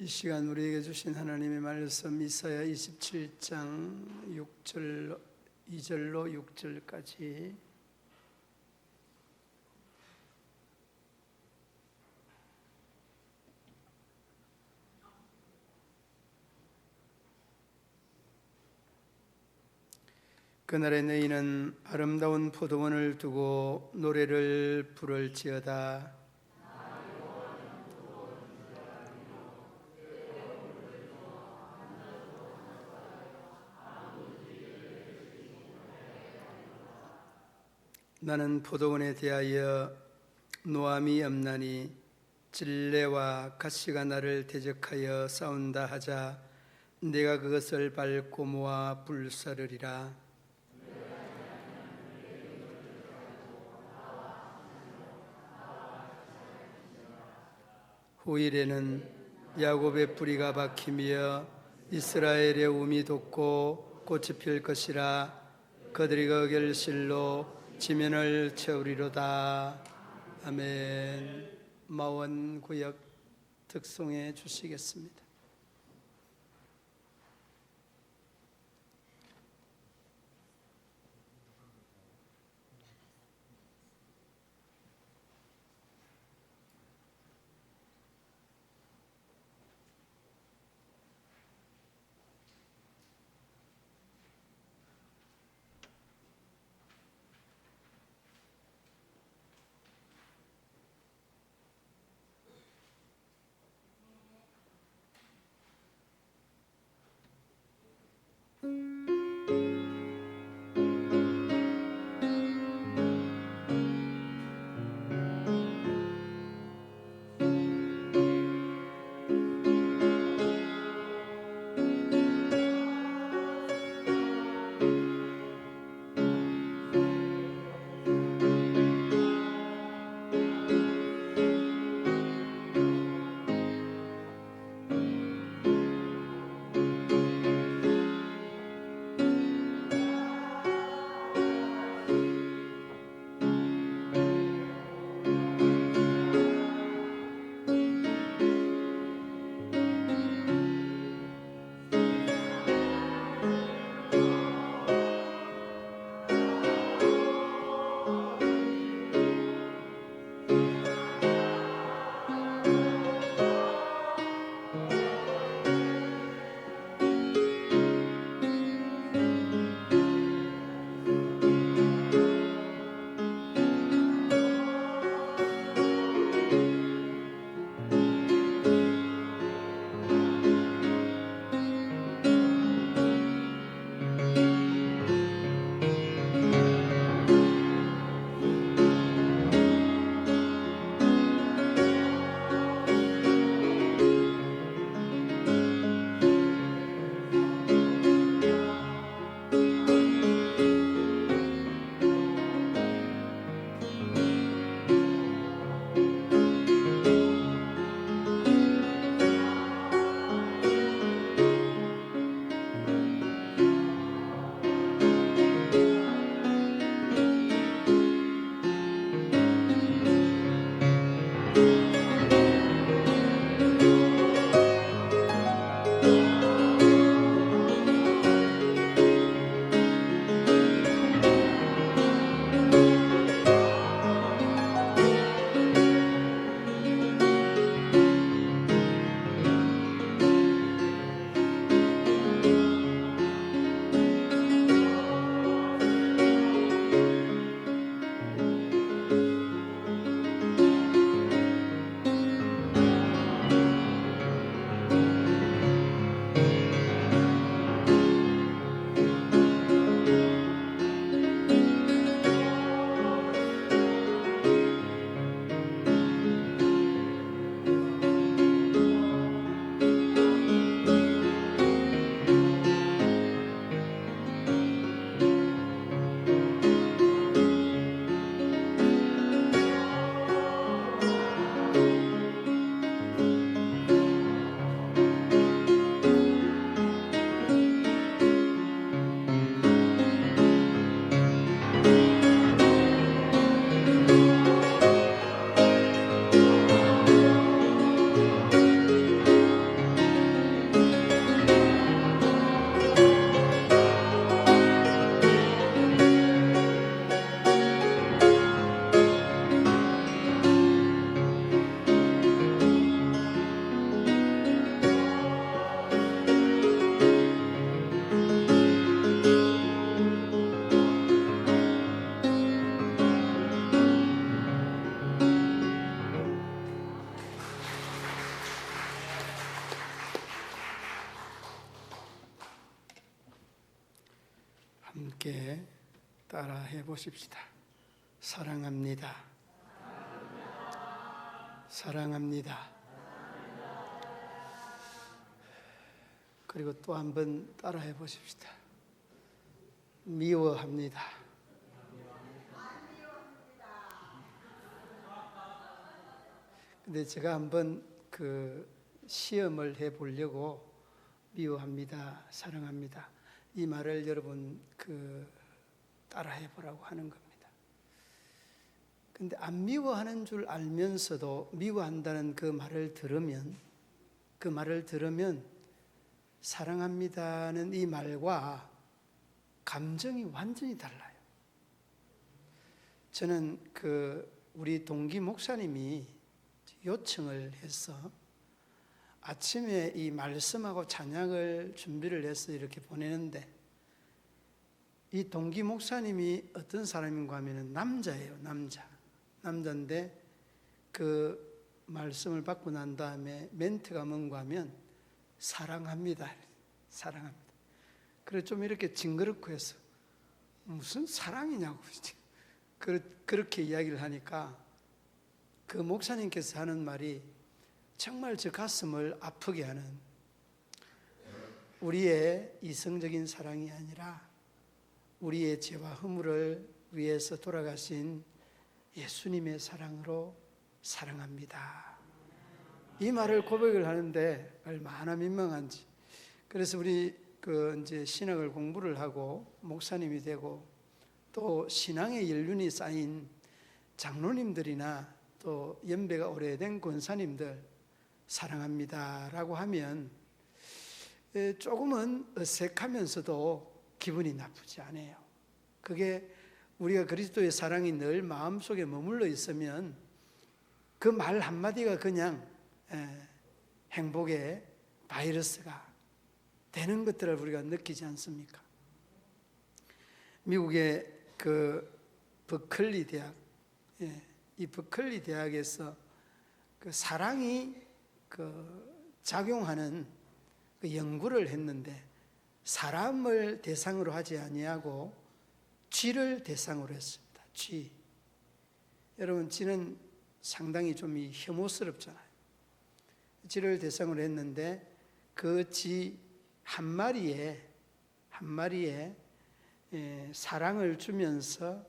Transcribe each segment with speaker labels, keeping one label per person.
Speaker 1: 이 시간 우리에게 주신 하나님의 말씀 이사야 27장 2절로 6절까지 그날에 너희는 아름다운 포도원을 두고 노래를 부를지어다. 나는 포도원에 대하여 노함이 없나니 질레와 가시가 나를 대적하여 싸운다 하자 내가 그것을 밟고 모아 불사르리라. 후일에는 야곱의 뿌리가 박히며 이스라엘의 움이 돋고 꽃이 필 것이라. 그들이 그 결실로 지면을 채우리로다. 아멘. 마원구역 특송해 주시겠습니다. 함께 따라해 보십시다. 사랑합니다. 사랑합니다. 그리고 또 한 번 따라해 보십시다. 미워합니다. 근데 제가 한번 그 시험을 해 보려고 미워합니다, 사랑합니다 이 말을 여러분 따라해 보라고 하는 겁니다. 근데 안 미워하는 줄 알면서도 미워한다는 그 말을 들으면 사랑합니다는 이 말과 감정이 완전히 달라요. 저는 우리 동기 목사님이 요청을 해서 아침에 이 말씀하고 찬양을 준비를 해서 이렇게 보내는데, 이 동기 목사님이 어떤 사람인가 하면 남자예요. 남자인데 그 말씀을 받고 난 다음에 멘트가 뭔가 하면 사랑합니다. 그래서 좀 이렇게 징그럽고 해서 무슨 사랑이냐고 그렇게 이야기를 하니까 그 목사님께서 하는 말이 정말 저 가슴을 아프게 하는, 우리의 이성적인 사랑이 아니라 우리의 죄와 허물을 위해서 돌아가신 예수님의 사랑으로 사랑합니다. 이 말을 고백을 하는데 얼마나 민망한지. 그래서 우리 이제 신학을 공부를 하고 목사님이 되고 또 신앙의 연륜이 쌓인 장로님들이나 또 연배가 오래된 권사님들 사랑합니다라고 하면 조금은 어색하면서도 기분이 나쁘지 않아요. 그게 우리가 그리스도의 사랑이 늘 마음속에 머물러 있으면 그 말 한마디가 그냥 행복의 바이러스가 되는 것들을 우리가 느끼지 않습니까? 미국의 버클리 대학, 이 버클리 대학에서 사랑이 작용하는 연구를 했는데, 사람을 대상으로 하지 아니하고 쥐를 대상으로 했습니다. 쥐. 여러분, 쥐는 상당히 좀 혐오스럽잖아요. 쥐를 대상으로 했는데 그 쥐 한 마리에 사랑을 주면서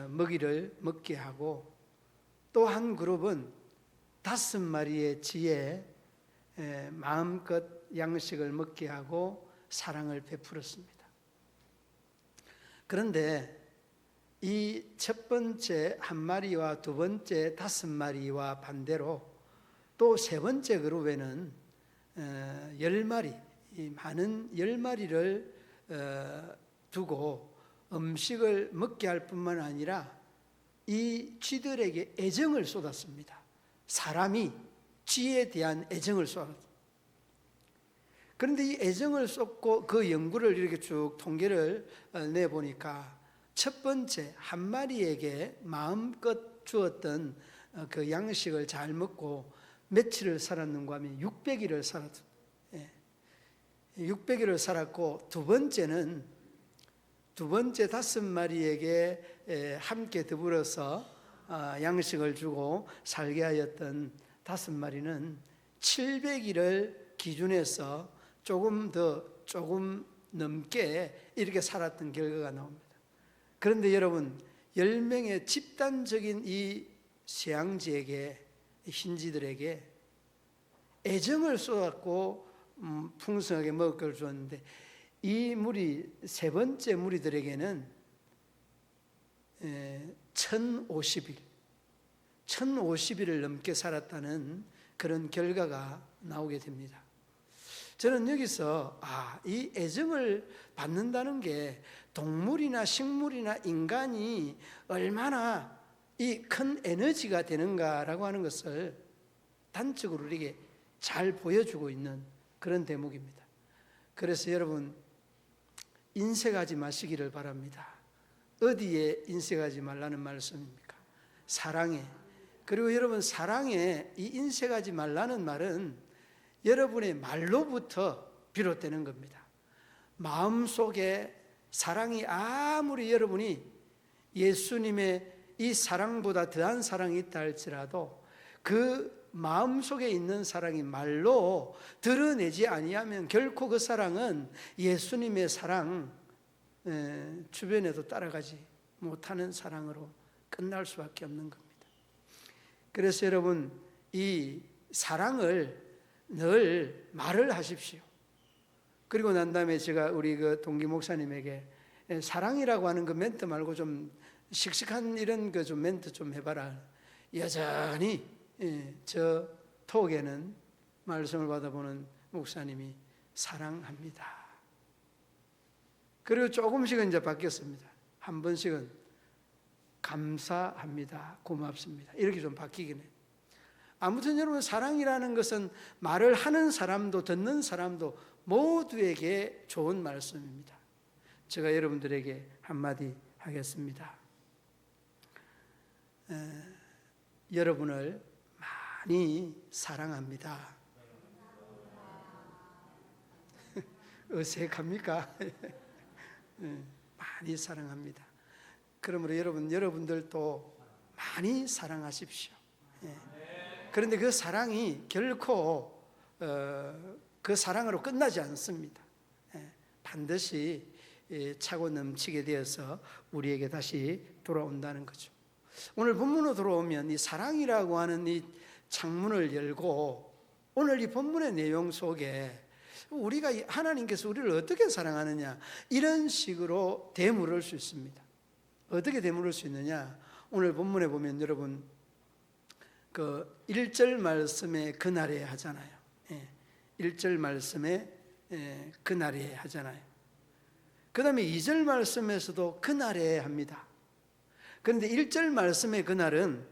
Speaker 1: 먹이를 먹게 하고, 또 한 그룹은 5마리의 쥐에 마음껏 양식을 먹게 하고 사랑을 베풀었습니다. 그런데 이 첫 번째 1마리와 두 번째 5마리와 반대로 또 세 번째 그룹에는 10마리, 많은 10마리를 두고 음식을 먹게 할 뿐만 아니라 이 쥐들에게 애정을 쏟았습니다. 사람이 쥐에 대한 애정을 쏟았습니다. 그런데 이 애정을 쏟고 그 연구를 이렇게 쭉 통계를 내보니까 첫 번째 1마리에게 마음껏 주었던 그 양식을 잘 먹고 며칠을 살았는가 하면 600일을 살았습니다. 600일을 살았고, 두 번째 5마리에게 함께 더불어서 양식을 주고 살게 하였던 5마리는 700일을 기준해서 조금 넘게 이렇게 살았던 결과가 나옵니다. 그런데 여러분, 10명의 집단적인 이 쇠양쥐에게, 흰쥐들에게 애정을 쏟았고 풍성하게 먹을 걸 주었는데, 이 무리, 세 번째 무리들에게는 1050일을 넘게 살았다는 그런 결과가 나오게 됩니다. 저는 여기서 이 애정을 받는다는 게 동물이나 식물이나 인간이 얼마나 이 큰 에너지가 되는가라고 하는 것을 단적으로 우리에게 잘 보여주고 있는 그런 대목입니다. 그래서 여러분, 인색하지 마시기를 바랍니다. 어디에 인색하지 말라는 말씀입니까? 사랑에. 그리고 여러분, 사랑에 이 인색하지 말라는 말은 여러분의 말로부터 비롯되는 겁니다. 마음속에 사랑이 아무리 여러분이 예수님의 이 사랑보다 더한 사랑이 있다 할지라도 그 마음속에 있는 사랑이 말로 드러내지 아니하면 결코 그 사랑은 예수님의 사랑 주변에도 따라가지 못하는 사랑으로 끝날 수밖에 없는 겁니다. 그래서 여러분, 이 사랑을 늘 말을 하십시오. 그리고 난 다음에 제가 우리 그 동기 목사님에게 사랑이라고 하는 그 멘트 말고 좀 씩씩한 이런 그 좀 멘트 좀 해봐라. 여전히 저 톡에는 말씀을 받아보는 목사님이 사랑합니다. 그리고 조금씩은 이제 바뀌었습니다. 한 번씩은 감사합니다, 고맙습니다, 이렇게 좀 바뀌긴 해요. 아무튼 여러분, 사랑이라는 것은 말을 하는 사람도 듣는 사람도 모두에게 좋은 말씀입니다. 제가 여러분들에게 한마디 하겠습니다. 여러분을 많이 사랑합니다. 어색합니까? 많이 사랑합니다. 그러므로 여러분들도 많이 사랑하십시오. 그런데 그 사랑이 결코 그 사랑으로 끝나지 않습니다. 반드시 차고 넘치게 되어서 우리에게 다시 돌아온다는 거죠. 오늘 본문으로 들어오면 이 사랑이라고 하는 이 창문을 열고 오늘 이 본문의 내용 속에 우리가 하나님께서 우리를 어떻게 사랑하느냐, 이런 식으로 되물을 수 있습니다. 어떻게 되물을 수 있느냐, 오늘 본문에 보면 여러분 그 1절 말씀에 그날에 하잖아요. 1절 말씀에 그날에 하잖아요. 그 다음에 2절 말씀에서도 그날에 합니다. 그런데 1절 말씀의 그날은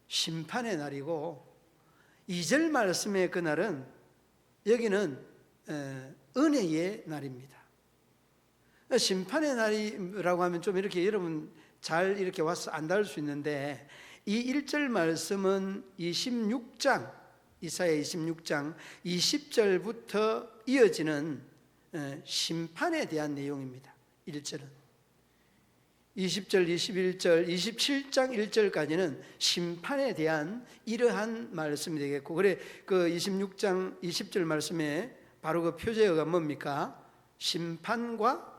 Speaker 1: 심판의 날이고 2절 말씀의 그날은 여기는 은혜의 날입니다. 심판의 날이라고 하면 좀 이렇게 여러분 잘 이렇게 와서 안 닿을 수 있는데, 이 1절 말씀은 26장, 이사야 26장 20절부터 이어지는 심판에 대한 내용입니다. 1절은 20절, 21절, 27장 1절까지는 심판에 대한 이러한 말씀이 되겠고, 그래 그 26장 20절 말씀에 바로 그 표제어가 뭡니까? 심판과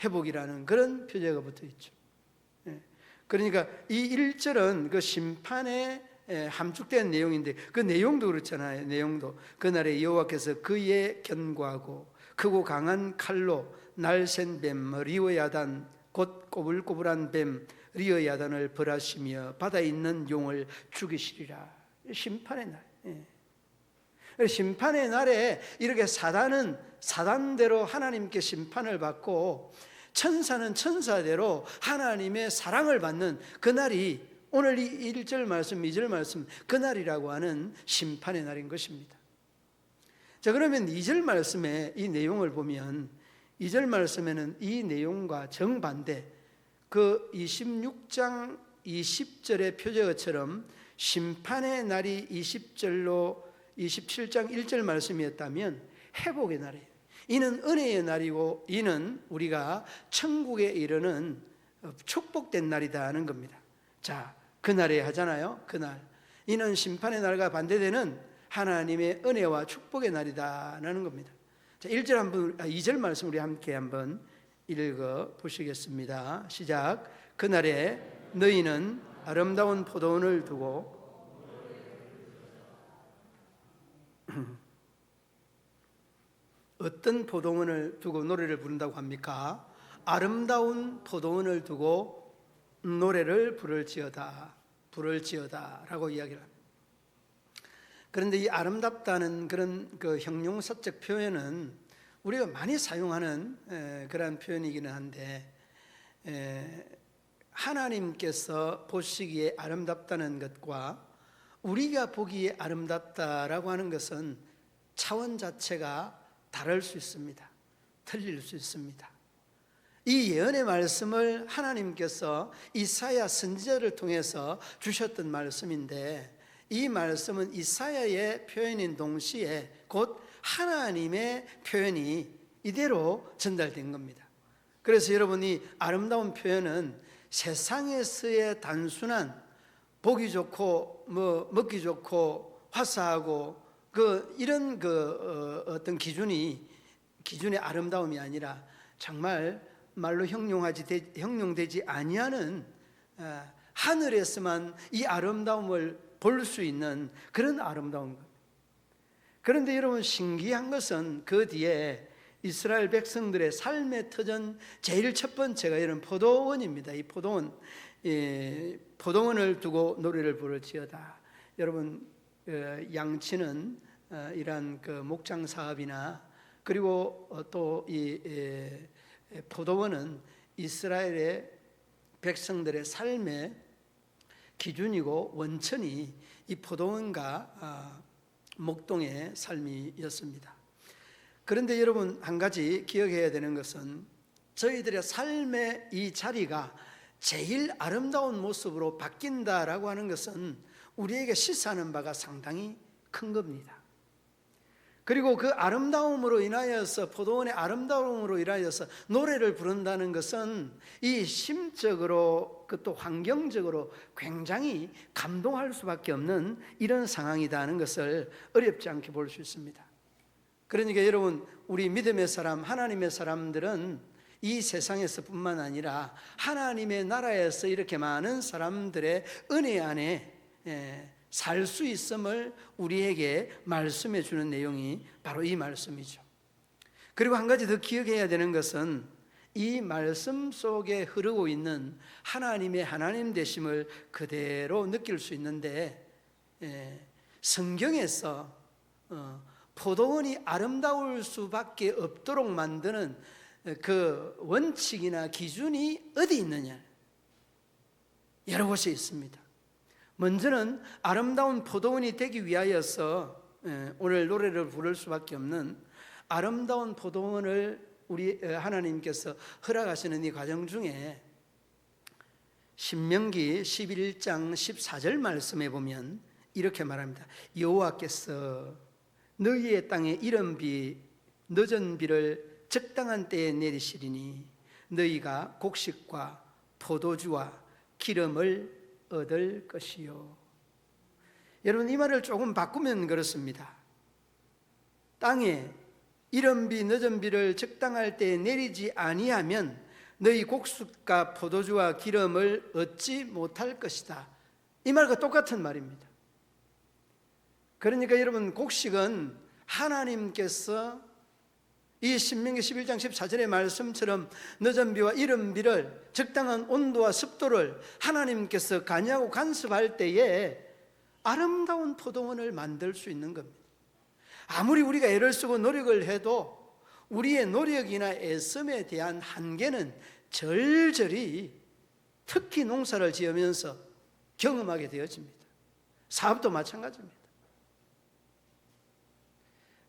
Speaker 1: 회복이라는 그런 표제어가 붙어 있죠. 그러니까 이 1절은 그 심판에 함축된 내용인데, 그 내용도 그렇잖아요. 내용도 그날에 여호와께서 그의 견고하고 크고 강한 칼로 날쌘 뱀 리오야단 곧 꼬불꼬불한 뱀 리오야단을 벌하시며 바다에 있는 용을 죽이시리라. 심판의 날. 심판의 날에 이렇게 사단은 사단대로 하나님께 심판을 받고 천사는 천사대로 하나님의 사랑을 받는 그날이 오늘 이 1절 말씀, 2절 말씀, 그날이라고 하는 심판의 날인 것입니다. 자, 그러면 2절 말씀의 이 내용을 보면 2절 말씀에는 이 내용과 정반대, 그 26장 20절의 표제어처럼 심판의 날이 20절로 27장 1절 말씀이었다면 회복의 날이에요. 이는 은혜의 날이고 이는 우리가 천국에 이르는 축복된 날이다 하는 겁니다. 자, 그날에 하잖아요. 그날. 이는 심판의 날과 반대되는 하나님의 은혜와 축복의 날이다 하는 겁니다. 자, 2절 말씀 우리 함께 한번 읽어 보시겠습니다. 시작. 그날에 너희는 아름다운 포도원을 두고 어떤 포도원을 두고 노래를 부른다고 합니까? 아름다운 포도원을 두고 노래를 부를지어다 라고 이야기를 합니다. 그런데 이 아름답다는 그런 그 형용사적 표현은 우리가 많이 사용하는 그런 표현이기는 한데, 하나님께서 보시기에 아름답다는 것과 우리가 보기에 아름답다라고 하는 것은 차원 자체가 다를 수 있습니다. 틀릴 수 있습니다. 이 예언의 말씀을 하나님께서 이사야 선지자를 통해서 주셨던 말씀인데, 이 말씀은 이사야의 표현인 동시에 곧 하나님의 표현이 이대로 전달된 겁니다. 그래서 여러분이 아름다운 표현은 세상에서의 단순한 보기 좋고 뭐 먹기 좋고 화사하고 이런 어떤 기준의 아름다움이 아니라 정말 말로 형용되지 아니하는 하늘에서만 이 아름다움을 볼 수 있는 그런 아름다운 것. 그런데 여러분 신기한 것은 그 뒤에 이스라엘 백성들의 삶의 터전 제일 첫 번째가 이런 포도원입니다. 이 포도원을 두고 노래를 부를지어다. 여러분 양치는 이러한 목장 사업이나 그리고 또 이 포도원은 이스라엘의 백성들의 삶의 기준이고 원천이 이 포도원과 목동의 삶이었습니다. 그런데 여러분 한 가지 기억해야 되는 것은 저희들의 삶의 이 자리가 제일 아름다운 모습으로 바뀐다라고 하는 것은 우리에게 시사하는 바가 상당히 큰 겁니다. 그리고 그 아름다움으로 인하여서 포도원의 아름다움으로 인하여서 노래를 부른다는 것은 이 심적으로 또 환경적으로 굉장히 감동할 수밖에 없는 이런 상황이다 하는 것을 어렵지 않게 볼 수 있습니다. 그러니까 여러분 우리 믿음의 사람 하나님의 사람들은 이 세상에서 뿐만 아니라 하나님의 나라에서 이렇게 많은 사람들의 은혜 안에 살 수 있음을 우리에게 말씀해 주는 내용이 바로 이 말씀이죠. 그리고 한 가지 더 기억해야 되는 것은 이 말씀 속에 흐르고 있는 하나님의 하나님 되심을 그대로 느낄 수 있는데 성경에서 포도원이 아름다울 수밖에 없도록 만드는 그 원칙이나 기준이 어디 있느냐? 여러 곳에 있습니다. 먼저는 아름다운 포도원이 되기 위하여서 오늘 노래를 부를 수밖에 없는 아름다운 포도원을 우리 하나님께서 허락하시는 이 과정 중에 신명기 11장 14절 말씀에 보면 이렇게 말합니다. 여호와께서 너희의 땅에 이른 비 늦은 비를 적당한 때에 내리시리니 너희가 곡식과 포도주와 기름을 얻을 것이요. 여러분 이 말을 조금 바꾸면 그렇습니다. 땅에 이른 비 늦은 비를 적당할 때에 내리지 아니하면 너희 곡식과 포도주와 기름을 얻지 못할 것이다. 이 말과 똑같은 말입니다. 그러니까 여러분 곡식은 하나님께서 이 신명기 11장 14절의 말씀처럼 늦은 비와 이른 비를 적당한 온도와 습도를 하나님께서 관여하고 간섭할 때에 아름다운 포도원을 만들 수 있는 겁니다. 아무리 우리가 애를 쓰고 노력을 해도 우리의 노력이나 애씀에 대한 한계는 절절히 특히 농사를 지으면서 경험하게 되어집니다. 사업도 마찬가지입니다.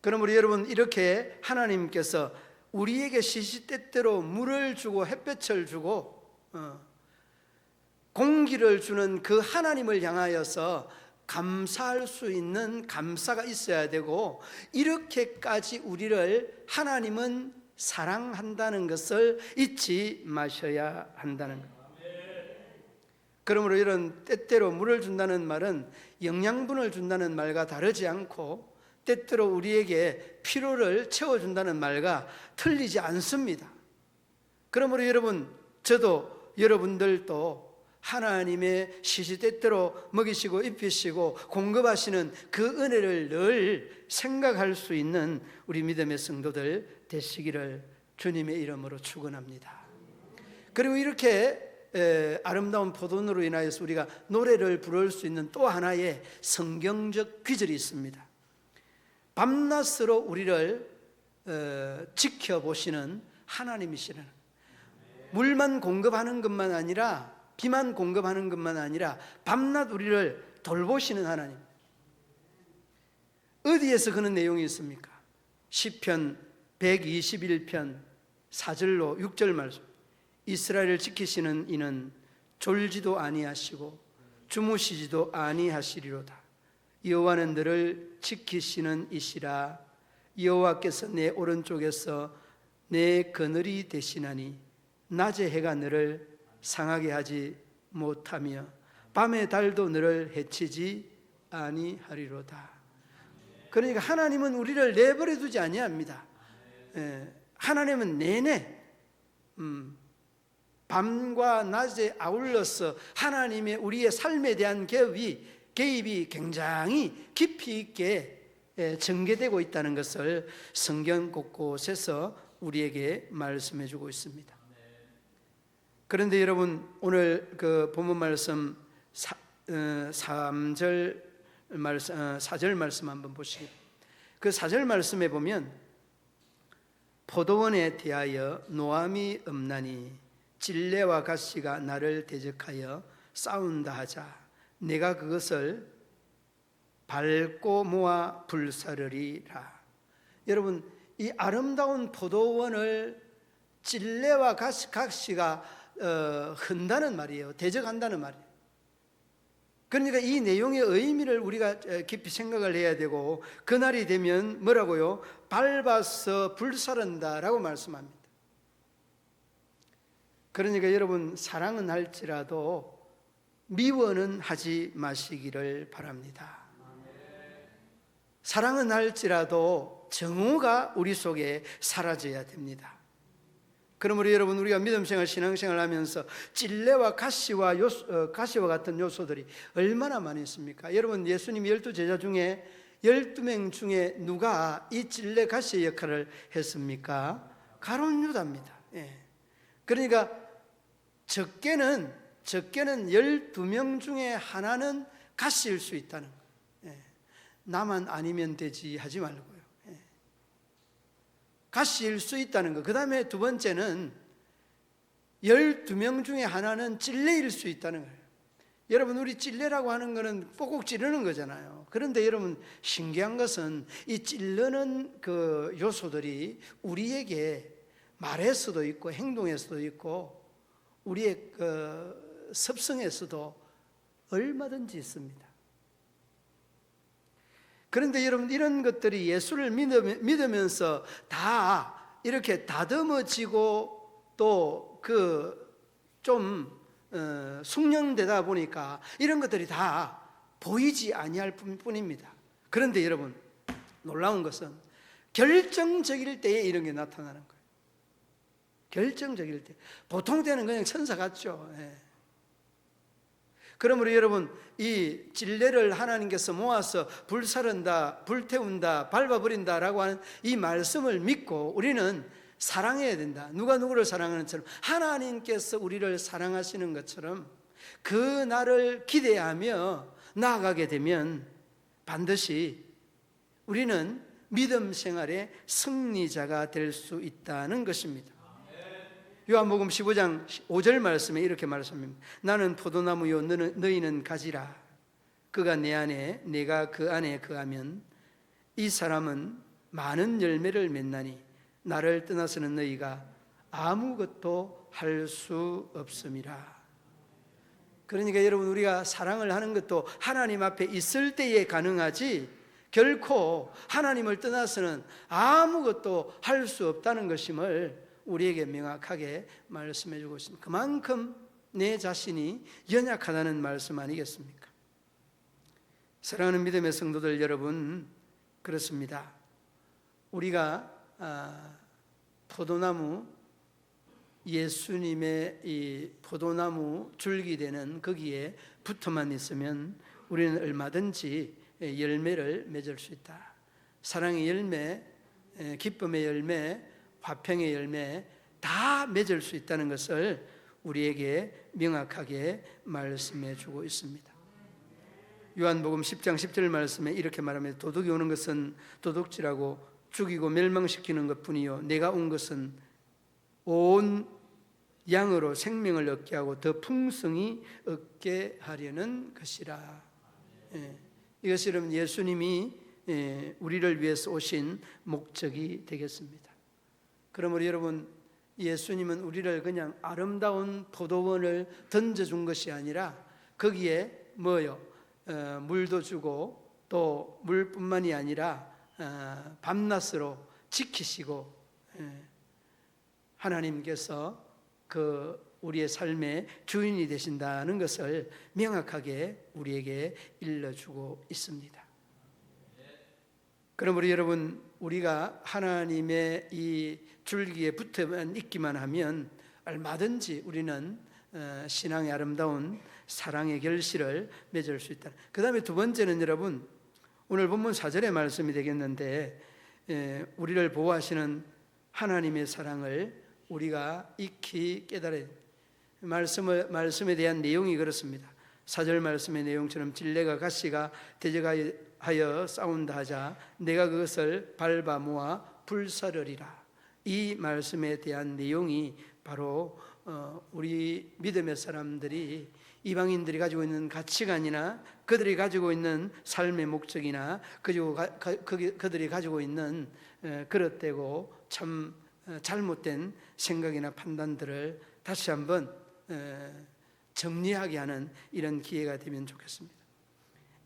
Speaker 1: 그러므로 여러분 이렇게 하나님께서 우리에게 시시때때로 물을 주고 햇볕을 주고 공기를 주는 그 하나님을 향하여서 감사할 수 있는 감사가 있어야 되고 이렇게까지 우리를 하나님은 사랑한다는 것을 잊지 마셔야 한다는 것. 그러므로 이런 때때로 물을 준다는 말은 영양분을 준다는 말과 다르지 않고 때때로 우리에게 피로를 채워준다는 말과 틀리지 않습니다. 그러므로 여러분 저도 여러분들도 하나님의 시시때때로 먹이시고 입히시고 공급하시는 그 은혜를 늘 생각할 수 있는 우리 믿음의 성도들 되시기를 주님의 이름으로 축원합니다. 그리고 이렇게 아름다운 포도원으로 인하여서 우리가 노래를 부를 수 있는 또 하나의 성경적 귀절이 있습니다. 밤낮으로 우리를 지켜보시는 하나님이시라는, 물만 공급하는 것만 아니라 비만 공급하는 것만 아니라 밤낮 우리를 돌보시는 하나님. 어디에서 그런 내용이 있습니까? 시편 121편 4절로 6절 말씀. 이스라엘을 지키시는 이는 졸지도 아니하시고 주무시지도 아니하시리로다. 여호와는 너를 지키시는 이시라. 여호와께서 내 오른쪽에서 내 그늘이 되시나니 낮의 해가 너를 상하게 하지 못하며 밤의 달도 너를 해치지 아니하리로다. 그러니까 하나님은 우리를 내버려 두지 아니합니다. 하나님은 내내 밤과 낮에 아울러서 하나님의 우리의 삶에 대한 개입이 굉장히 깊이 있게 전개되고 있다는 것을 성경 곳곳에서 우리에게 말씀해 주고 있습니다. 그런데 여러분, 오늘 그 본문 말씀 4절 말씀 한번 보시겠습니다. 그 4절 말씀에 보면 포도원에 대하여 노함이 없나니 찔레와 가시가 나를 대적하여 싸운다 하자 내가 그것을 밟고 모아 불사르리라. 여러분, 이 아름다운 포도원을 찔레와 가시가 흔다는 말이에요. 대적한다는 말이에요. 그러니까 이 내용의 의미를 우리가 깊이 생각을 해야 되고, 그날이 되면 뭐라고요? 밟아서 불사른다라고 말씀합니다. 그러니까 여러분, 사랑은 할지라도 미워는 하지 마시기를 바랍니다. 사랑은 할지라도 정오가 우리 속에 사라져야 됩니다. 그러므로 여러분, 우리가 믿음생활, 신앙생활 하면서 찔레와 가시와 같은 요소들이 얼마나 많이 있습니까? 여러분, 예수님 12제자 중에 12명 중에 누가 이 찔레 가시의 역할을 했습니까? 가룟 유다입니다. 그러니까 적게는 12명 중에 하나는 가시일 수 있다는 거예요. 나만 아니면 되지 하지 말고요. 가시일 수 있다는 거. 그 다음에 두 번째는 12명 중에 하나는 찔레일 수 있다는 거예요. 여러분, 우리 찔레라고 하는 거는 꼭꼭 찌르는 거잖아요. 그런데 여러분, 신기한 것은 이 찔르는 그 요소들이 우리에게 말에서도 있고 행동에서도 있고 우리의 그 습성에서도 얼마든지 있습니다. 그런데 여러분, 이런 것들이 예수를 믿으면서 다 이렇게 다듬어지고 또 좀 숙련되다 보니까 이런 것들이 다 보이지 아니할 뿐입니다. 그런데 여러분, 놀라운 것은 결정적일 때에 이런 게 나타나는 거예요. 결정적일 때. 보통 때는 그냥 천사 같죠. 그러므로 여러분, 이 찔레를 하나님께서 모아서 불사른다, 불태운다, 밟아버린다라고 하는 이 말씀을 믿고 우리는 사랑해야 된다. 누가 누구를 사랑하는 것처럼 하나님께서 우리를 사랑하시는 것처럼 그 날을 기대하며 나아가게 되면 반드시 우리는 믿음 생활의 승리자가 될 수 있다는 것입니다. 요한복음 15장 5절 말씀에 이렇게 말씀합니다. 나는 포도나무요 너희는 가지라. 그가 내 안에 내가 그 안에 거하면 이 사람은 많은 열매를 맺나니 나를 떠나서는 너희가 아무것도 할 수 없음이라. 그러니까 여러분, 우리가 사랑을 하는 것도 하나님 앞에 있을 때에 가능하지 결코 하나님을 떠나서는 아무것도 할 수 없다는 것임을 우리에게 명확하게 말씀해 주고 있습니다. 그만큼 내 자신이 연약하다는 말씀 아니겠습니까? 사랑하는 믿음의 성도들 여러분, 그렇습니다. 우리가 포도나무, 예수님의 이 포도나무 줄기 되는 거기에 붙어만 있으면 우리는 얼마든지 열매를 맺을 수 있다. 사랑의 열매, 기쁨의 열매, 화평의 열매 다 맺을 수 있다는 것을 우리에게 명확하게 말씀해 주고 있습니다. 요한복음 10장 10절 말씀에 이렇게 말합니다. 도둑이 오는 것은 도둑질하고 죽이고 멸망시키는 것뿐이요 내가 온 것은 온 양으로 생명을 얻게 하고 더 풍성히 얻게 하려는 것이라. 이것이 여러분, 예수님이 우리를 위해서 오신 목적이 되겠습니다. 그러므로 여러분, 예수님은 우리를 그냥 아름다운 포도원을 던져준 것이 아니라 거기에 물도 주고 또 물뿐만이 아니라 밤낮으로 지키시고 하나님께서 우리의 삶의 주인이 되신다는 것을 명확하게 우리에게 일러주고 있습니다. 그러므로 여러분, 우리가 하나님의 이 줄기에 붙어만 있기만 하면 얼마든지 우리는 신앙의 아름다운 사랑의 결실을 맺을 수 있다. 그 다음에 두 번째는 여러분, 오늘 본문 4절의 말씀이 되겠는데, 우리를 보호하시는 하나님의 사랑을 우리가 익히 깨달아야 됩니다. 말씀에 대한 내용이 그렇습니다. 4절 말씀의 내용처럼 진레가 가시가 대적하여 싸운다 하자 내가 그것을 밟아 모아 불사르리라. 이 말씀에 대한 내용이 바로 우리 믿음의 사람들이, 이방인들이 가지고 있는 가치관이나 그들이 가지고 있는 삶의 목적이나 그들이 가지고 있는 그릇되고 참 잘못된 생각이나 판단들을 다시 한번 정리하게 하는 이런 기회가 되면 좋겠습니다.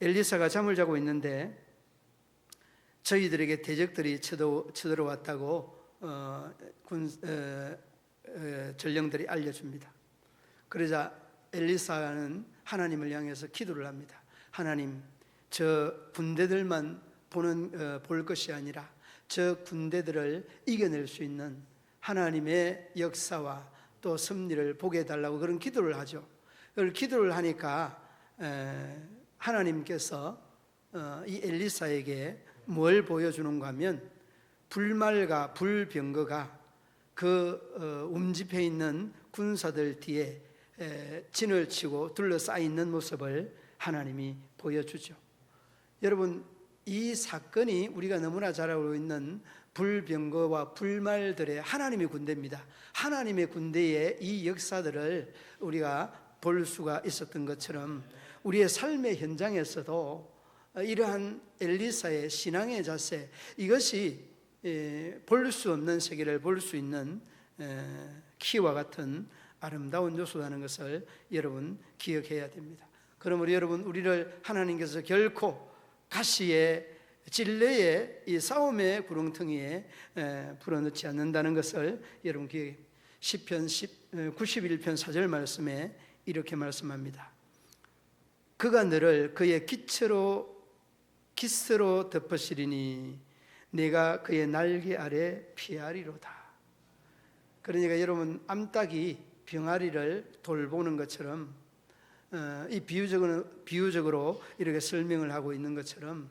Speaker 1: 엘리사가 잠을 자고 있는데 저희들에게 대적들이 쳐들어왔다고 전령들이 알려줍니다. 그러자 엘리사는 하나님을 향해서 기도를 합니다. 하나님, 저 군대들만 볼 것이 아니라 저 군대들을 이겨낼 수 있는 하나님의 역사와 또 섭리를 보게 해달라고 그런 기도를 하죠. 그걸 기도를 하니까 하나님께서 이 엘리사에게 뭘 보여주는가 하면 불말과 불병거가 그 움집해 있는 군사들 뒤에 진을 치고 둘러싸여 있는 모습을 하나님이 보여주죠. 여러분, 이 사건이 우리가 너무나 잘 알고 있는 불병거와 불말들의 하나님의 군대입니다. 하나님의 군대의 이 역사들을 우리가 볼 수가 있었던 것처럼 우리의 삶의 현장에서도 이러한 엘리사의 신앙의 자세, 이것이 볼 수 없는 세계를 볼 수 있는 키와 같은 아름다운 요소라는 것을 여러분 기억해야 됩니다. 그러므로 여러분, 우리를 하나님께서 결코 가시의 진레의 이 싸움의 구렁텅이에 불어넣지 않는다는 것을 여러분 기억해. 시편 91편 4절 말씀에 이렇게 말씀합니다. 그가 너를 그의 깃으로 덮으시리니 내가 그의 날개 아래 피하리로다. 그러니까 여러분, 암탉이 병아리를 돌보는 것처럼 이 비유적으로 이렇게 설명을 하고 있는 것처럼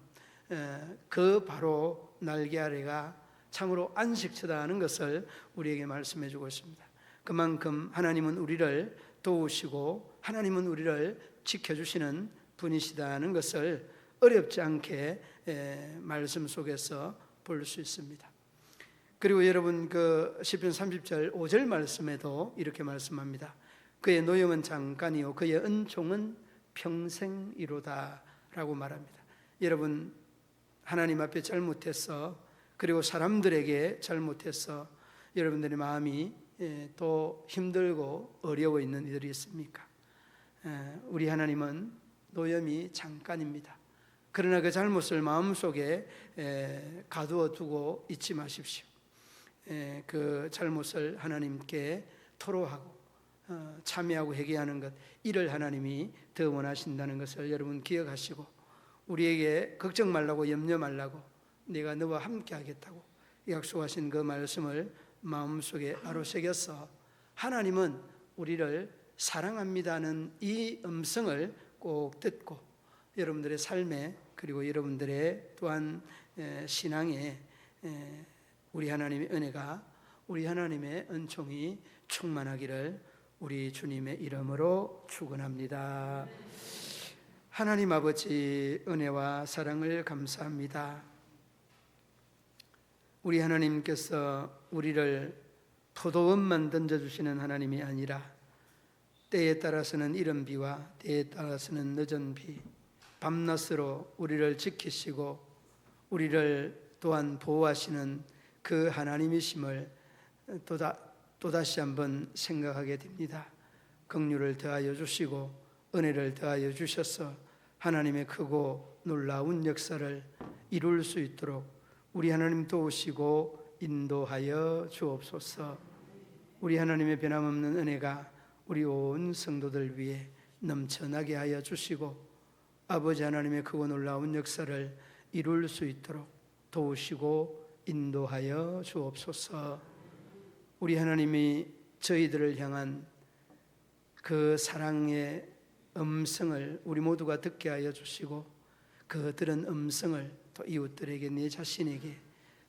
Speaker 1: 그 바로 날개 아래가 참으로 안식처다는 것을 우리에게 말씀해 주고 있습니다. 그만큼 하나님은 우리를 도우시고 하나님은 우리를 지켜주시는 분이시다는 것을 어렵지 않게 말씀 속에서 볼 수 있습니다. 그리고 여러분, 그 시편 30절 5절 말씀에도 이렇게 말씀합니다. 그의 노염은 잠깐이요 그의 은총은 평생이로다 라고 말합니다. 여러분, 하나님 앞에 잘못해서, 그리고 사람들에게 잘못해서 여러분들의 마음이 또 힘들고 어려워 있는 이들이 있습니까? 우리 하나님은 노염이 잠깐입니다. 그러나 그 잘못을 마음속에 가두어 두고 잊지 마십시오. 그 잘못을 하나님께 토로하고 참여하고 회개하는 것, 이를 하나님이 더 원하신다는 것을 여러분 기억하시고, 우리에게 걱정 말라고, 염려 말라고, 내가 너와 함께 하겠다고 약속하신 그 말씀을 마음속에 아로새겨서 하나님은 우리를 사랑합니다는 이 음성을 꼭 듣고 여러분들의 삶에, 그리고 여러분들의 또한 신앙에 우리 하나님의 은혜가, 우리 하나님의 은총이 충만하기를 우리 주님의 이름으로 축원합니다. 하나님 아버지, 은혜와 사랑을 감사합니다. 우리 하나님께서 우리를 포도원만 던져주시는 하나님이 아니라 때에 따라서는 이른 비와 때에 따라서는 늦은 비, 밤낮으로 우리를 지키시고 우리를 또한 보호하시는 그 하나님이심을 또다시 한번 생각하게 됩니다. 긍휼을 더하여 주시고 은혜를 더하여 주셔서 하나님의 크고 놀라운 역사를 이룰 수 있도록 우리 하나님 도우시고 인도하여 주옵소서. 우리 하나님의 변함없는 은혜가 우리 온 성도들 위해 넘쳐나게 하여 주시고 아버지 하나님의 크고 놀라운 역사를 이룰 수 있도록 도우시고 인도하여 주옵소서. 우리 하나님이 저희들을 향한 그 사랑의 음성을 우리 모두가 듣게 하여 주시고 그 들은 음성을 또 이웃들에게 내 자신에게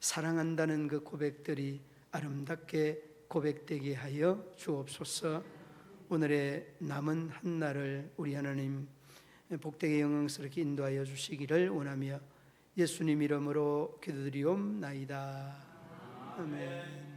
Speaker 1: 사랑한다는 그 고백들이 아름답게 고백되게 하여 주옵소서. 오늘의 남은 한 날을 우리 하나님 복되게 영광스럽게 인도하여 주시기를 원하며 예수님 이름으로 기도드리옵나이다. 아멘.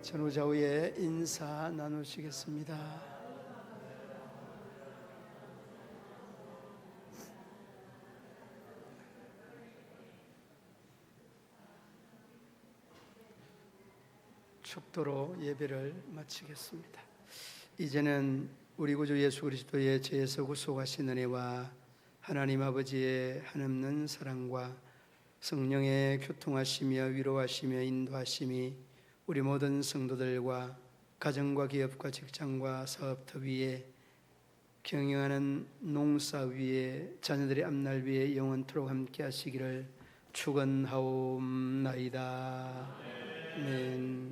Speaker 1: 전후좌우에 인사 나누시겠습니다. 축도로 예배를 마치겠습니다. 이제는 우리 구주 예수 그리스도의 죄에서 구속하신 은혜와 하나님 아버지의 한없는 사랑과 성령의 교통하시며 위로하시며 인도하심이 우리 모든 성도들과 가정과 기업과 직장과 사업터 위에 경영하는 농사 위에 자녀들의 앞날 위에 영원토록 함께 하시기를 축원하옵나이다. 아멘.